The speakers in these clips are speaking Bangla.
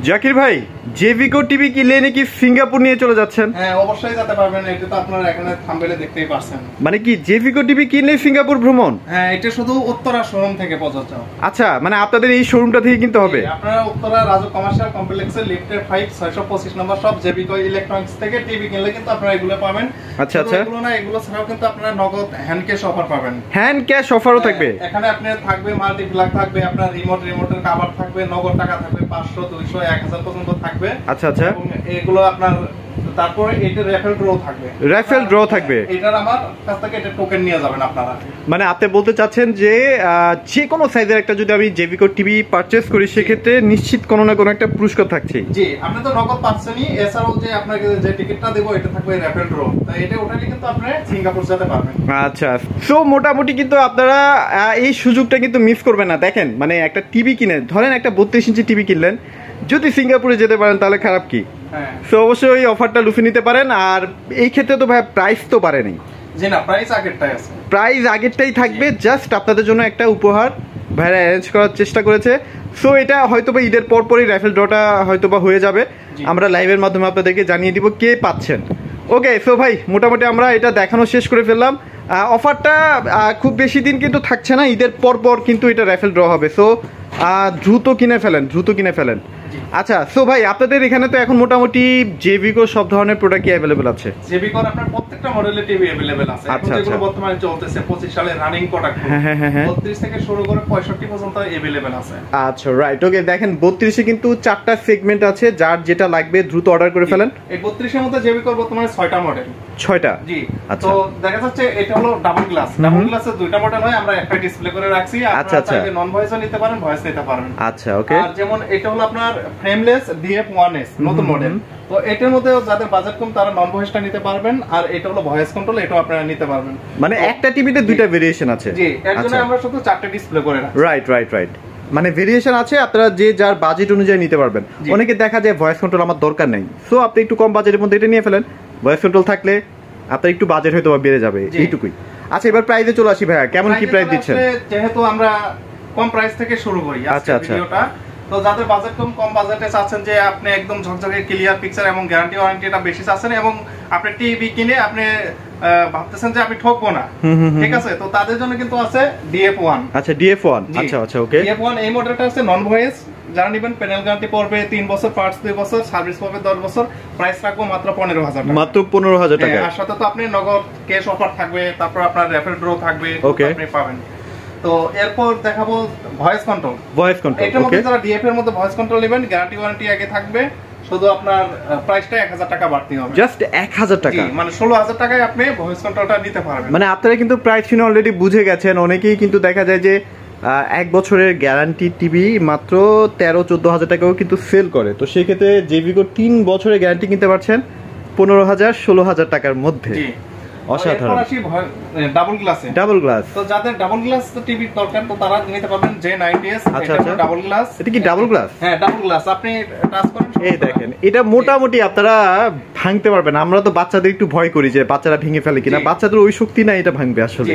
জাকির ভাই, জেভিকো টিভি কিনলে নাকি সিঙ্গাপুর নিয়ে চলে যাচ্ছেন? হ্যাঁ, অবশ্যই যেতে পারবেন। এটা তো আপনারা এখানে থাম্বনেলে দেখতেই পাচ্ছেন। মানে কি জেভিকো টিভি কিনলে সিঙ্গাপুর ভ্রমণ? হ্যাঁ, এটা শুধু উত্তরা শোরুম থেকে প্রযোজ্য। আচ্ছা, মানে আপনাদের এই শোরুমটা থেকে কিনতে হবে? আপনারা উত্তরা রাজু কমার্শিয়াল কমপ্লেক্সের লিফটের 5 625 নম্বর সব জেভিকো ইলেকট্রনিক্স থেকে টিভি কিনলে কিন্তু আপনারা এগুলো পাবেন। আচ্ছা আচ্ছা, এগুলো না, এগুলো ছাড়াও কিন্তু আপনারা নগদ হ্যান্ড ক্যাশ অফার পাবেন। হ্যান্ড ক্যাশ অফারও থাকবে এখানে আপনার থাকবে মাল্টি প্লাগ থাকবে, আপনার রিমোটের কভার থাকবে, নগদ টাকা থাকবে 500 200 1000 পর্যন্ত থাকবে। আচ্ছা আচ্ছা, এগুলো আপনার তারপরে এটা রেফেল ড্র থাকবে। রেফেল ড্র থাকবে, এটার আমার কাছ থেকে এটা টোকেন নিয়ে যাবেন আপনারা। মানে আপনি বলতে চাচ্ছেন যে যে কোনো সাইজের একটা যদি আমি জেভিকো টিভি পারচেজ করি সেক্ষেত্রে নিশ্চিত কোনো না কোনো একটা পুরস্কার থাকছে। জি, আপনি তো নগদ পাচ্ছেনই, এছাড়াও যে আপনাকে যে টিকিটটা দেব এটা থাকবে রেফেল ড্র। তাই এটা ওঠালে কিন্তু আপনি সিঙ্গাপুর যেতে পারবেন। আচ্ছা, সো মোটামুটি কিন্তু আপনারা এই সুযোগটা কিন্তু মিস করবেন না। দেখেন, মানে একটা টিভি কিনে ধরেন একটা 32 ইঞ্চি টিভি কিনলেন, যদি সিঙ্গাপুরে যেতে পারেন তাহলে খারাপ কি? হ্যাঁ, সো অবশ্যই ওই অফারটা লুফে নিতে পারেন। আর এই ক্ষেত্রে তো ভাই প্রাইস তো বাড়েনি। জি না, প্রাইস আগেরটাই আছে, প্রাইস আগেরটাই থাকবে, জাস্ট আপনাদের জন্য একটা উপহার ভাইরা অ্যারেঞ্জ করার চেষ্টা করেছে। সো এটা হয়তো বা ঈদের পরপরই রাইফেল ড্রটা হয়তো বা হয়ে যাবে, আমরা লাইভের মাধ্যমে আপনাদেরকে জানিয়ে দিব কে পাচ্ছেন। ওকে, সো ভাই মোটামুটি আমরা এটা দেখানো শেষ করে ফেললাম। অফারটা খুব বেশি দিন কিন্তু থাকছে না, ঈদের পর কিন্তু এটা রাইফেল ড্র হবে। সো দ্রুত কিনে ফেলেন। আচ্ছা, সো ভাই আপনাদের এখানে তো এখন মোটামুটি জেভিকো সব ধরনের প্রোডাক্ট কি अवेलेबल আছে? জেভিকোর আপনার প্রত্যেকটা মডেলের টিভি अवेलेबल আছে। আচ্ছা, যেগুলো বর্তমানে চলতেছে 25 সালের রানিং প্রোডাক্ট, হ্যাঁ 32 থেকে শুরু করে 65 পর্যন্ত अवेलेबल আছে। আচ্ছা, রাইট। ওকে, দেখেন 32 এ কিন্তু 4টা সেগমেন্ট আছে, যার যেটা লাগবে দ্রুত অর্ডার করে ফেলেন। এই 32 এর মধ্যে জেভিকোর বর্তমানে 6টা মডেল। 6টা? জি। আচ্ছা, তো দেখা যাচ্ছে এটা হলো ডাবল গ্লাস। ডাবল গ্লাসের দুইটা মডেল হয়, আমরা একটা ডিসপ্লে করে রাখছি। আপনারা চাইলে নন ভয়েসও নিতে পারেন, ভয়েস নিতে পারবেন। আচ্ছা, ওকে। আর যেমন এটা হলো আপনার ফ্রেমলেস DF1S নতুন মডেল। তো এটার মধ্যে যাদের বাজেট কম তারা নন ভয়েসটা নিতে পারবেন, আর এটা হলো ভয়েস কন্ট্রোল, এটাও আপনারা নিতে পারবেন। মানে একটা টিভিতে দুইটা ভেরিয়েশন আছে? জি, এর জন্য আমরা শুধু 4টা ডিসপ্লে করে রাখছি। রাইট, মানে ভেরিয়েশন আছে, আপনারা যে যার বাজেট অনুযায়ী নিতে পারবেন। অনেকে দেখা যায় ভয়েস কন্ট্রোল আমার দরকার নেই, সো আপনি একটু কম বাজেটের মধ্যে এটা নিয়ে ফেলেন। ভয়েস কন্ট্রোল থাকলে আপনার একটু বাজেট হয়তো বেড়ে যাবে, এইটুকুই। আচ্ছা, এবার প্রাইসে চলে আসি ভাইয়া, কেমন কি প্রাইস দিচ্ছেন? যেহেতু আমরা কম প্রাইস থেকে শুরু করি আজকে ভিডিওটা, তো যাদের বাজেট কম বাজেটে চাচ্ছেন যে আপনি একদম ঝকঝকে ক্লিয়ার পিকচার এবং গ্যারান্টি ওয়ারেন্টিটা বেশি চাচ্ছেন, এবং আপনি টিভি কিনে আপনি ভাবতেছেন যে আমি ঠকবো না, ঠিক আছে, তো তাদের জন্য কিন্তু আছে DF1। আচ্ছা, DF1। আচ্ছা, ওকে। DF1 এই মডেলটা আছে নন ভয়েস, যারা নেবেন প্যানেল গ্যারান্টি পড়বে 3 বছর, পার্টস 2 বছর, সার্ভিস পড়বে 10 বছর। প্রাইস রাখবো মাত্র 15,000 টাকা। মাত্র 15,000 টাকা। আর সাথে তো আপনি নগদ ক্যাশ অফার থাকবে, তারপর আপনার রেফেল ড্র থাকবে, আপনি পাবেন। তো এরপর দেখাবো ভয়েস কন্ট্রোল। এটার মধ্যে যারা DF এর মধ্যে ভয়েস কন্ট্রোল নেবেন, গ্যারান্টি ওয়ারেন্টি আগে থাকবে, শুধু আপনার প্রাইসটা 1000 টাকা বাড়তি হবে। জাস্ট 1000 টাকা, মানে 16,000 টাকায় আপনি ভয়েস কন্ট্রোলটা নিতে পারবেন। মানে আপনারা কিন্তু প্রাইস শুনে অলরেডি বুঝে গেছেন। অনেকেই কিন্তু দেখা যায় যে 1 বছরের গ্যারান্টি টিভি মাত্র 13-14 হাজার টাকাও কিন্তু সেল করে। তো সেই ক্ষেত্রে জেভিকো 3 বছরের গ্যারান্টি কিনতে পারছেন 15,000-16,000 টাকার মধ্যে। অসাধারণ। ডাবল গ্লাস, তো যাদের ডাবল গ্লাস টিভি দরকার তো তারা নিতে পারবেন J90S। আচ্ছা, ডাবল গ্লাস। এটা কি ডাবল গ্লাস? হ্যাঁ, ডাবল গ্লাস। আপনি টাচ করেন, এই দেখেন, এটা মোটামুটি আপনারা ভাঙতে পারবেন। আমরা তো বাচ্চাদের একটু ভয় করি যে বাচ্চারা ভেঙে ফেলে কিনা, বাচ্চাদের ওই শক্তি নাই এটা ভাঙবে আসলে।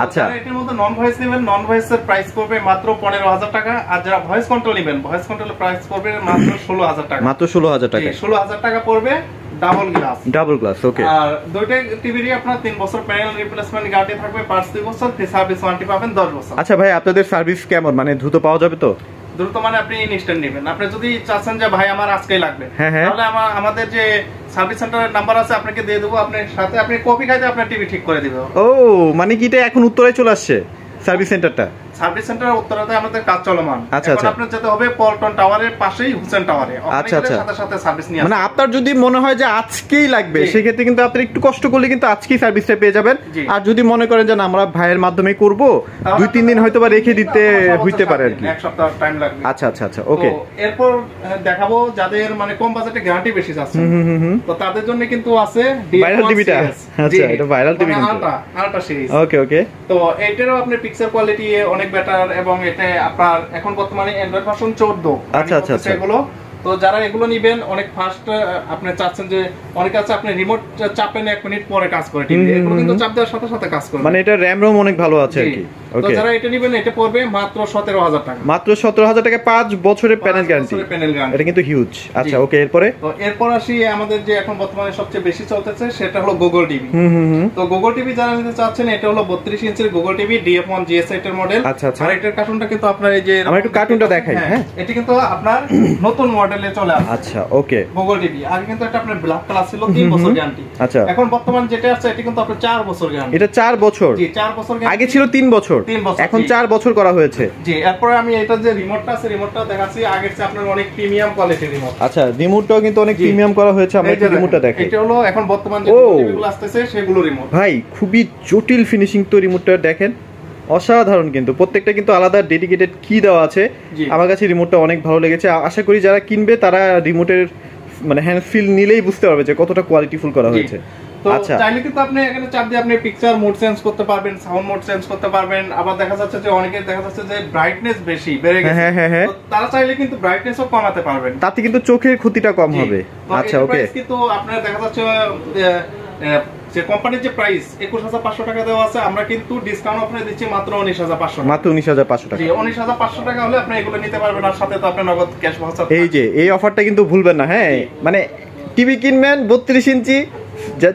আচ্ছা, এটার মধ্যে নন ভয়েস নেবেন, নন ভয়েসের প্রাইস পড়বে মাত্র 15,000 টাকা। আর যারা ভয়েস কন্ট্রোল নেবেন, ভয়েস কন্ট্রোলের প্রাইস পড়বে মাত্র 16,000 টাকা। মাত্র 16,000 টাকা। 16,000 টাকা পড়বে ডাবল গ্লাস। ওকে। আর দুইটা টিভিরই আপনার 3 বছর প্যানেল রিপ্লেসমেন্ট গ্যারান্টি থাকবে, পার্টস 2 বছর, সার্ভিস ওয়ারেন্টি পাবেন 10 বছর। আচ্ছা ভাই, আপনাদের সার্ভিস কেমন, মানে দ্রুত পাওয়া যাবে তো? দ্রুত মানে আপনি ইনস্ট্যান্ট নেবেন। আপনি যদি চাচ্ছেন যে ভাই আমার আজকেই লাগবে, তাহলে আমাদের যে সার্ভিস সেন্টারের নাম্বার আছে আপনাকে দিয়ে দেবো, আপনার সাথে আপনি কপি খাইতে আপনার টিভি ঠিক করে দিবে। ও, মানে কি এটা এখন উত্তরায় চলে আসছে সার্ভিস সেন্টারটা? সার্ভিস সেন্টার উত্তরাতে আমাদের কাজ চলমান। আচ্ছা, এখন আপনার যেতে হবে পল্টন টাওয়ারের পাশেই হুসেন টাওয়ারে। আচ্ছা, সাথে সাথে সার্ভিস নিয়ে মানে আপনার যদি মনে হয় যে আজকেই লাগবে, সেক্ষেত্রে কিন্তু আপনি একটু কষ্ট করলে কিন্তু আজকেই সার্ভিসটা পেয়ে যাবেন। আর যদি মনে করেন যে আমরা ভাইয়ের মাধ্যমে করব, 2-3 দিন হয়তো বা রেখে দিতে হইতে পারে আর কি, 1 সপ্তাহ টাইম লাগবে। আচ্ছা, ওকে। এরপর দেখাবো যাদের মানে কম বাজেটে গ্যারান্টি বেশি আছে, তো তাদের জন্য কিন্তু আছে ভাইরাল টিভিটা। আচ্ছা, এটা ভাইরাল টিভি কিন্তু আলট্রা সিরিজ। ওকে। তো এটারও আপনার পিকচার কোয়ালিটি অনেক বেটার, এবং এটা আপনার এখন বর্তমানে অ্যান্ড্রয়েড ভার্সন 14। আচ্ছা, এগুলো তো যারা এগুলো নেবেন অনেক ফাস্ট, আপনি চাচ্ছেন যে অনেক আছে আপনি রিমোট চাপেন 1 মিনিট পরে কাজ করে টিভি, এগুলো কিন্তু চাপ দেওয়ার সাথে সাথে কাজ করে, মানে এটা র‍্যাম রোম অনেক ভালো আছে আর কি। তো যারা এটা নেবেন এটা পড়বে মাত্র 17000 টাকা, মাত্র 17000 টাকা 5 বছরের প্যানেল গ্যারান্টি। এটা কিন্তু হিউজ। আচ্ছা ওকে, এরপরে তো এরপর আসি আমাদের যে এখন বর্তমানে সবচেয়ে বেশি চলতেছে সেটা হলো গুগল টিভি। তো গুগল টিভি যারা নিতে চাচ্ছেন এটা হলো 32 ইঞ্চির গুগল টিভি DF1 GS8 এর মডেল। আচ্ছা আচ্ছা, আর এটার কার্টুনটা কিন্তু আপনার এই যে আমরা একটু কার্টুনটা দেখাই। হ্যাঁ এটা কিন্তু আপনার নতুন মডেলে চলে আসছে। আচ্ছা ওকে, গুগল টিভি আগে কিন্তু এটা আপনার ব্ল্যাক কালার ছিল 3 বছর গ্যারান্টি। আচ্ছা এখন বর্তমান যেটা আছে এটা কিন্তু আপনার 4 বছর গ্যারান্টি। এটা 4 বছর? জি 4 বছর গ্যারান্টি। আগে ছিল 3 বছর, এখন 4 বছর করা হয়েছে। জি এরপর আমি এটা যে রিমোটটা আছে রিমোটটা দেখাচ্ছি, আগের চেয়ে আপনার অনেক প্রিমিয়াম কোয়ালিটির রিমোট। আচ্ছা রিমোটটাও কিন্তু অনেক প্রিমিয়াম করা হয়েছে। আমরা এই রিমোটটা দেখাই। এটা হলো এখন বর্তমান যে টিভিগুলো আসতেছে সেগুলো রিমোট। ভাই খুবই জটিল ফিনিশিং তো রিমোটটা দেখেন, অসাধারণ কিন্তু প্রত্যেকটা কিন্তু আলাদা ডেডিকেটেড কি দেওয়া আছে। আমার কাছে রিমোটটা অনেক ভালো লেগেছে। আশা করি যারা কিনবে তারা রিমোটের মানে হ্যান্ড ফিল নিলেই বুঝতে পারবে যে কতটা কোয়ালিটিফুল করা হয়েছে। আচ্ছা চাইলে কিন্তু আপনি এখানে চাপ দিয়ে আপনি পিকচার মোড চেঞ্জ করতে পারবেন, সাউন্ড মোড চেঞ্জ করতে পারবেন। আবার দেখা যাচ্ছে যে অনেকে দেখা যাচ্ছে যে ব্রাইটনেস বেশি বেড়ে গেছে, তো তারা চাইলে কিন্তু ব্রাইটনেসও কমাতে পারবেন, তাতে কিন্তু চোখের ক্ষতিটা কম হবে। আচ্ছা ওকে, কিন্তু আপনার দেখা যাচ্ছে যে কোম্পানির যে প্রাইস 21500 টাকা দেওয়া আছে, আমরা কিন্তু ডিসকাউন্ট অফারে দিচ্ছি মাত্র 19500, মাত্র 19500 টাকা। জি 19500 টাকা হলে আপনি এগুলো নিতে পারবেন, আর সাথে তো আপনি নগদ ক্যাশ ভাউচার। এই যে এই অফারটা কিন্তু ভুলবেন না। হ্যাঁ মানে টিভি কিনবেন 32 ইঞ্চি,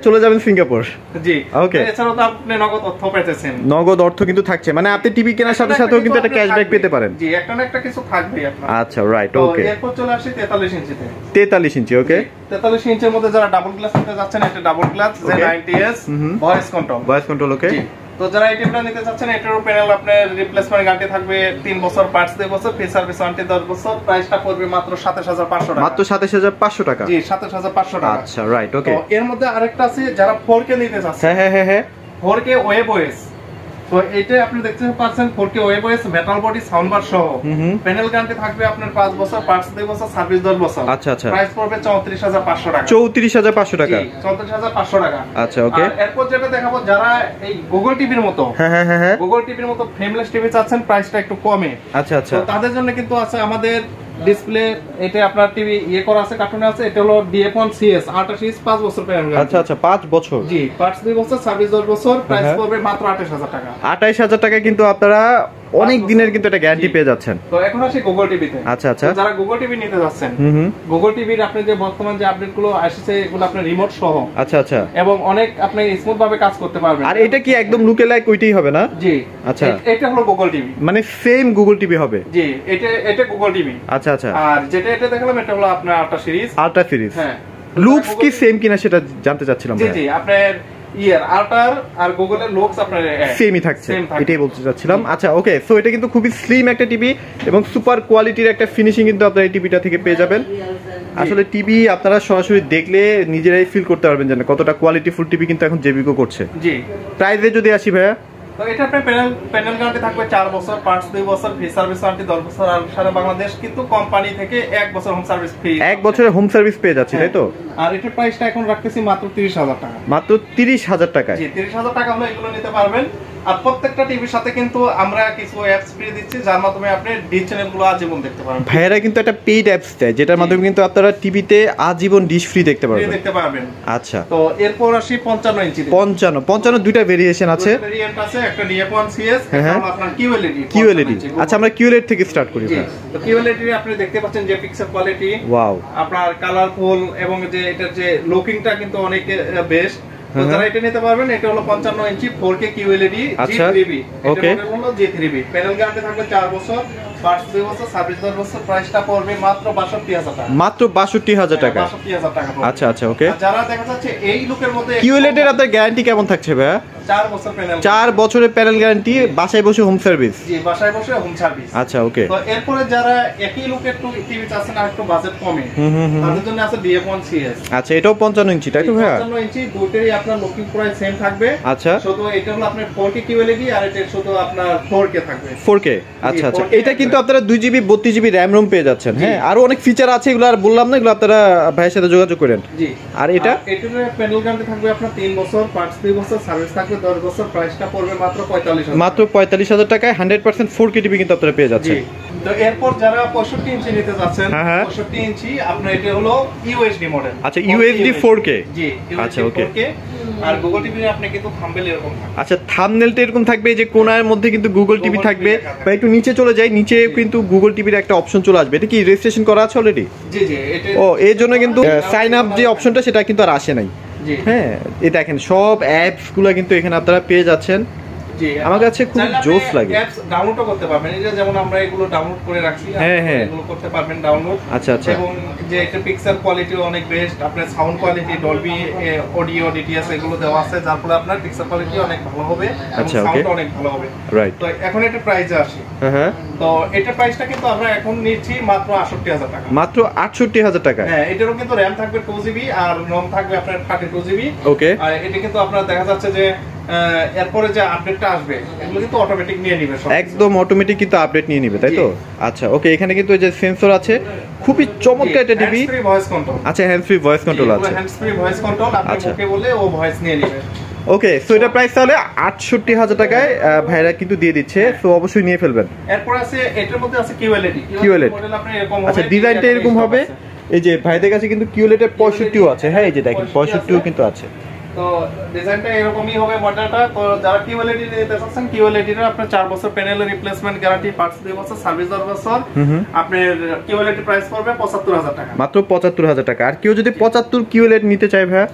চলে যাবেন সিঙ্গাপুর। জি ওকে, এছাড়াও তো আপনি নগদ অর্থ পেতেছেন। নগদ অর্থ কিন্তু থাকছে, মানে আপনি টিভি কেনার সাথে সাথেও কিন্তু একটা ক্যাশব্যাক পেতে পারেন। জি একটা না একটা কিছু থাকবে আপনার। আচ্ছা রাইট ওকে, এরপর চলে আসি 43 ইঞ্চিতে। 43 ইঞ্চি ওকে, 43 ইঞ্চির মধ্যে যারা ডাবল গ্লাস নিতে যাচ্ছেন এটা double glass Z90s voice control ওকে। তো যারা এই টিভিটা নিতে চাচ্ছেন এটারও প্যানেল আপনার রিপ্লেসমেন্ট গ্যারান্টি থাকবে 3 বছর, পার্টস 2 বছর, ফ্রি সার্ভিস ওয়ারেন্টি 10 বছর। প্রাইসটা পড়বে মাত্র 27500 টাকা। মাত্র 27500 টাকা? জি 27500 টাকা। আচ্ছা রাইট ওকে। তো এর মধ্যে আরেকটা আছে যারা 4K নিতে চাচ্ছেন। হ্যাঁ 4K ওয়েব ওএস। তো এইটা আপনি দেখতে পাচ্ছেন 4K web OS metal body sound bar সহ প্যানেল গ্যারান্টি থাকবে আপনার 5 বছর, পার্টস 2 বছর, সার্ভিস 10 বছর। আচ্ছা আচ্ছা, প্রাইস পড়বে 34500 টাকা। 34500 টাকা? জি 34500 টাকা। আচ্ছা ওকে। এরপর যেটা দেখাবো যারা এই গুগল টিভির মতো, হ্যাঁ গুগল টিভির মতো ফ্রেমলেস টিভি চাচ্ছেন, প্রাইসটা একটু কমে। আচ্ছা আচ্ছা, তো তাদের জন্য কিন্তু আছে আমাদের ডিসপ্লে, এটা আপনার টিভি করা আছে, কার্টুনে আছে। এটা হলো DF1 CS 28 ইঞ্চ 5 বছর প্যানেল গ্যারান্টি। আচ্ছা আচ্ছা 5 বছর। জি পার্টস 2 বছর, সার্ভিস 10 বছর। প্রাইস পড়বে মাত্র 28000 টাকা। 28000 টাকা কিন্তু আপনারা অনেক দিনের কিন্তু একটা গ্যারান্টি পেয়ে যাচ্ছেন। তো এখন আসি গুগল টিভিতে। আচ্ছা আচ্ছা, যারা গুগল টিভি নিতে যাচ্ছেন, গুগল টিভির আপনি যে বর্তমান যে আপডেটগুলো আসছে এগুলো আপনার রিমোট সহ। আচ্ছা আচ্ছা, এবং অনেক আপনি স্মুথ ভাবে কাজ করতে পারবেন। আর এটা কি একদম লুকে লাইক ওইটাই হবে না? জি আচ্ছা, এটা হলো গুগল টিভি, মানে সেম গুগল টিভি হবে? জি এটা গুগল টিভি। আচ্ছা আচ্ছা, আর যেটা দেখালাম এটা হলো আপনার আল্ট্রা সিরিজ। আল্ট্রা সিরিজ, হ্যাঁ। লুকস কি সেম কিনা সেটা জানতে চাচ্ছিলাম। জি জি আপনার আল্ট্রার আর গুগলের লুকস আপনার সেমই থাকছে, এটাই বলতে চাচ্ছিলাম। আচ্ছা ওকে, সো এটা কিন্তু খুবই স্লিম একটা টিভি এবং সুপার কোয়ালিটির একটা ফিনিশিং কিন্তু আপনারা এই টিভিটা থেকে পেয়ে যাবেন। আসলে টিভি আপনারা সরাসরি দেখলে নিজেরাই ফিল করতে পারবেন যে কতটা কোয়ালিটিফুল টিভি কিন্তু এখন জেবিকো করছে। জি প্রাইসে যদি আসি ভাইয়া, তো এটা আপনার প্যানেল গ্যারান্টি থাকবে 4 বছর, পার্টস 2 বছর, ফ্রি সার্ভিস ওয়ারেন্টি 10 বছর। আর সারা বাংলাদেশ কিন্তু কোম্পানি থেকে 1 বছর হোম সার্ভিস ফ্রি, 1 বছরের হোম সার্ভিস পেয়ে যাচ্ছে, তাই তো? আর এটার প্রাইসটা এখন রাখতেছি মাত্র 30000 টাকা। মাত্র 30000 টাকায়? জি 30000 টাকা হলে এগুলো নিতে পারবেন। আর প্রত্যেকটা টিভির সাথে কিন্তু আমরা কিছু অ্যাপস ফ্রি দিচ্ছি, যার মাধ্যমে আপনি ডিশ চ্যানেলগুলো আজীবন দেখতে পারবেন। ভাইয়েরা কিন্তু একটা পেইড অ্যাপস দেয়, যেটার মাধ্যমে কিন্তু আপনারা টিভিতে আজীবন ডিশ ফ্রি দেখতে পারবেন। আচ্ছা, তো এরপর আসি 55 ইঞ্চি। 55 দুইটা ভেরিয়েশন আছে। ভেরিয়েন্ট আছে, একটা DF1 CS, একটা হলো আপনার QLED। আচ্ছা আমরা QLED থেকে স্টার্ট করি। তো QLED আপনি দেখতে পাচ্ছেন যে পিক্সেল কোয়ালিটি, ওয়াও, আপনার কালারফুল, এবং যে এটার যে লুকিংটা কিন্তু অনেক বেস্ট। তো যারা এটা নিতে পারবেন, এটা হলো 55 ইঞ্চি 4K QLED G3B। ওকে, এটা হলো G3B। প্যানেল গ্যারান্টি থাকবে 4 বছর, পার্টস 2 বছর, সার্ভিস 10 বছর। প্রাইসটা পড়বে মাত্র 62000 টাকা। মাত্র 62000 টাকা? 62000 টাকা। আচ্ছা আচ্ছা ওকে। যারা দেখা যাচ্ছে এই লুকের মধ্যে QLED এর আপনার গ্যারান্টি কেমন থাকছে ভাইয়া? 4 বছর প্যানেল, 4 বছরের প্যানেল গ্যারান্টি, বাসায় বসে হোম সার্ভিস? জি বাসায় বসে হোম সার্ভিস। আচ্ছা ওকে। তো এরপরে যারা একই লুকের টিভি চাচ্ছেন আর একটু বাজেট কমে, তাদের জন্য আছে DF1 CS। আচ্ছা এটাও 55 ইঞ্চি, তাই তো ভাইয়া? 55 ইঞ্চি, দুটোরই আপনার লুকিং প্রাইস সেম থাকবে। আচ্ছা, শুধু এটা হলো আপনার 4K QLED, আর এটা শুধু আপনার 4K থাকবে। 4K। আচ্ছা আচ্ছা, এটা কিন্তু আপনারা 2GB 32GB RAM ROM পেয়ে যাচ্ছেন। হ্যাঁ, আরো অনেক ফিচার আছে, এগুলো আর বললাম না, এগুলো আপনারা ভাইয়ের সাথে যোগাযোগ করেন। জি। আর এটা এটার প্যানেল গ্যারান্টি থাকবে আপনার 3 বছর, পার্টস 2 বছর, সার্ভিস থাকবে থাকবে 10 বছর, প্রাইসটা পড়বে মাত্র 45,000। মাত্র 45,000 টাকায় 100% 4K টিভি কিন্তু আপনারা পেয়ে যাচ্ছেন। তো এরপর যারা 65 ইঞ্চি নিতে যাচ্ছেন, 65 ইঞ্চি আপনার এটা হলো ইউএসডি মডেল। আচ্ছা, ইউএসডি 4K। জি, আচ্ছা, ওকে। 4K। আর গুগল টিভি আপনি কিন্তু থাম্বনেল এরকম থাকবে। আচ্ছা, থাম্বনেলটা এরকম থাকবে যে কোণার মধ্যে কিন্তু গুগল টিভি থাকবে, বা একটু নিচে চলে যায়, নিচে কিন্তু গুগল টিভির একটা অপশন চলে আসবে। এটা কি রেজিস্ট্রেশন করা আছে অলরেডি? জি জি, এটা ও, এর জন্য কিন্তু সাইন আপ যে অপশনটা সেটা কিন্তু আর আসে নাই। জি হ্যাঁ, এই দেখেন সব অ্যাপস গুলো কিন্তু এখানে আপনারা পেয়ে যাচ্ছেন। জি, আমার কাছে খুব জোস লাগে। অ্যাপস ডাউনলোডও করতে পারবেন, এই যে যেমন আমরা এগুলো ডাউনলোড করে রাখছি, এগুলো করতে পারবেন ডাউনলোড। আচ্ছা আচ্ছা। এবং যে এটা পিকচার কোয়ালিটিও অনেক বেস্ট, আপনার sound quality Dolby audio DTS এগুলো দেওয়া আছে, যার ফলে আপনার পিকচার কোয়ালিটি অনেক ভালো হবে এবং সাউন্ড অনেক ভালো হবে। রাইট। তো এখন এটা প্রাইসে আসি। হ্যাঁ, তো এটা প্রাইসটা কিন্তু আমরা এখন নিচ্ছি মাত্র 68,000 টাকা। মাত্র 68,000 টাকা। হ্যাঁ, এটারও কিন্তু র‍্যাম থাকবে 2GB আর রম থাকবে আপনার 32GB। ওকে। আর এটা কিন্তু আপনার দেখা যাচ্ছে যে এরপরে যে আপডেটটা আসবে এগুলো কিন্তু অটোমেটিক নিয়ে নিবে, একদম অটোমেটিক কিন্তু আপডেট নিয়ে নিবে, তাই তো? আচ্ছা, ওকে। এখানে কিন্তু এই যে সেন্সর আছে, খুবই চমৎকার একটা TV. Hands free voice control. আচ্ছা, হ্যান্ডস ফ্রি ভয়েস কন্ট্রোল আছে। হ্যান্ডস ফ্রি ভয়েস কন্ট্রোল, আপনি ওকে বলে ও ভয়েস নিয়ে নিবে। ওকে, সো এটা প্রাইস তাহলে 68,000 টাকায় ভাইরা কিন্তু দিয়ে দিচ্ছে, সো অবশ্যই নিয়ে ফেলবেন। এরপর আছে এটার মধ্যে আছে কিউএলইডি মডেল, আপনি এরকম হবে। আচ্ছা, ডিজাইনটা এরকম হবে। এই যে ভাইদের কাছে কিন্তু কিউএলইডি 65ও আছে। হ্যাঁ, এই যে দেখেন 65ও কিন্তু আছে। তো ডিজাইনটা এরকমই হবে মডেলটা। তো যারা কিউএলইডি নিতে চাচ্ছেন, কিউএলইডির আপনার 4 বছর প্যানেলের রিপ্লেসমেন্ট গ্যারান্টি, পার্টস 2 বছর, সার্ভিস 10 বছর। আপনার কিউএলইডি প্রাইস পড়বে 75,000 টাকা। মাত্র 75,000 টাকা। আর কেউ যদি 75 কিউএলইডি নিতে চায় ভাই,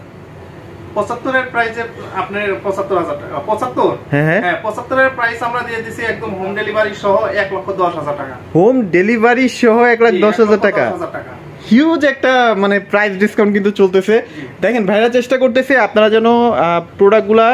75 এর প্রাইসে আপনার 75,000 টাকা। 75? হ্যাঁ, 75 এর প্রাইস আমরা দিয়ে দিছি একদম হোম ডেলিভারি সহ 1,10,000 টাকা। হোম ডেলিভারি সহ 1,10,000 টাকা। হিউজ একটা মানে প্রাইস ডিসকাউন্ট কিন্তু চলতেছে। দেখেন, ভাইরা চেষ্টা করতেছে আপনারা যেন প্রোডাক্টগুলা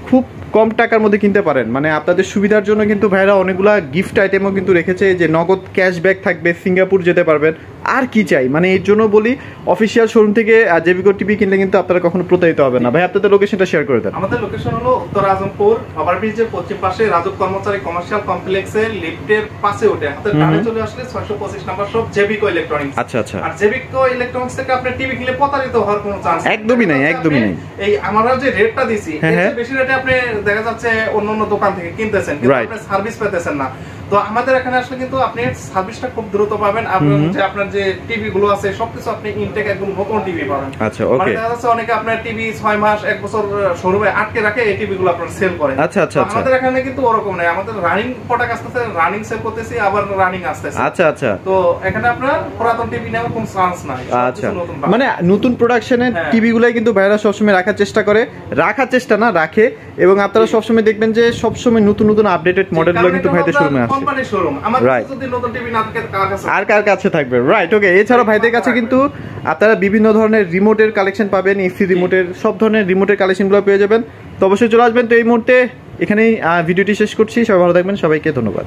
খুব কম টাকার মধ্যে কিনতে পারেন। মানে আপনাদের সুবিধার জন্য কিন্তু ভাইরা অনেকগুলা গিফট আইটেমও কিন্তু রেখেছে, যে নগদ ক্যাশব্যাক থাকবে, সিঙ্গাপুর যেতে পারবেন। আর কি চাই, মানে এর জন্য বলি অফিসিয়াল শোরুম থেকে জেবিকো টিভি কিনলে কিন্তু আপনারা কখনো প্রতারিত হবে না। ভাই, আপনাদের লোকেশনটা শেয়ার করে দেন। আমাদের লোকেশন হলো উত্তর আজমপুর ওভারব্রিজের পশ্চিম পাশে রাজুক কর্মচারী কমার্শিয়াল কমপ্লেক্সের লিফটের পাশে ওঠে হাতের ডানে চলে আসলে 625 নাম্বার শপ জেবিকো ইলেকট্রনিক্স। আচ্ছা আচ্ছা। আর জেবিকো ইলেকট্রনিক্স থেকে আপনি টিভি কিনলে প্রতারিত হওয়ার কোনো চান্স একদমই নাই, একদমই নাই। এই আমরা যে রেটটা দিছি, এর বেশি রেটে আপনি দেখা যাচ্ছে অন্য দোকান থেকে কিনতেছেন, কিন্তু আপনি সার্ভিস পেতেছেন না। তো আমাদের এখানে আসলে কিন্তু আপনি সার্ভিসটা খুব দ্রুত পাবেন। আপনার যে টিভি গুলো আছে সবকিছু আপনি ইনটেক একদম নতুন টিভি পাবেন। আচ্ছা, ওকে। দেখা যাচ্ছে অনেকে আপনার টিভি 6 মাস 1 বছর শোরুমে আটকে রাখে, এই টিভি গুলো আপনার সেল করে। আচ্ছা আচ্ছা। আমাদের এখানে কিন্তু ওরকম নাই, আমাদের রানিং প্রোডাক্ট আসতেছে, রানিং সেল করতেছি, আবার রানিং আসতেছে। আচ্ছা আচ্ছা। তো এখানে আপনার পুরাতন টিভি নেওয়ার কোনো চান্স নাই। আচ্ছা, মানে নতুন প্রোডাকশনের টিভি গুলাই কিন্তু ভাইরা সবসময় রাখার চেষ্টা করে, রাখে। এবং আপনারা সবসময় দেখবেন যে সবসময় নতুন নতুন আপডেটেড মডেলগুলো কিন্তু ভাইদের শোরুমে আসে। কোম্পানি শোরুম, আমাদের যদি নতুন টিভি না থাকে আর কার কাছে থাকবে? রাইট, ওকে। এছাড়া ভাইদের কাছে কিন্তু আপনারা বিভিন্ন ধরনের রিমোটের কালেকশন পাবেন, এসি রিমোটের, সব ধরনের রিমোটের কালেকশনগুলো পেয়ে যাবেন। তো অবশ্যই চলে আসবেন। তো এই মুহূর্তে এখানেই ভিডিওটি শেষ করছি। সবাই ভালো থাকবেন, সবাইকে ধন্যবাদ।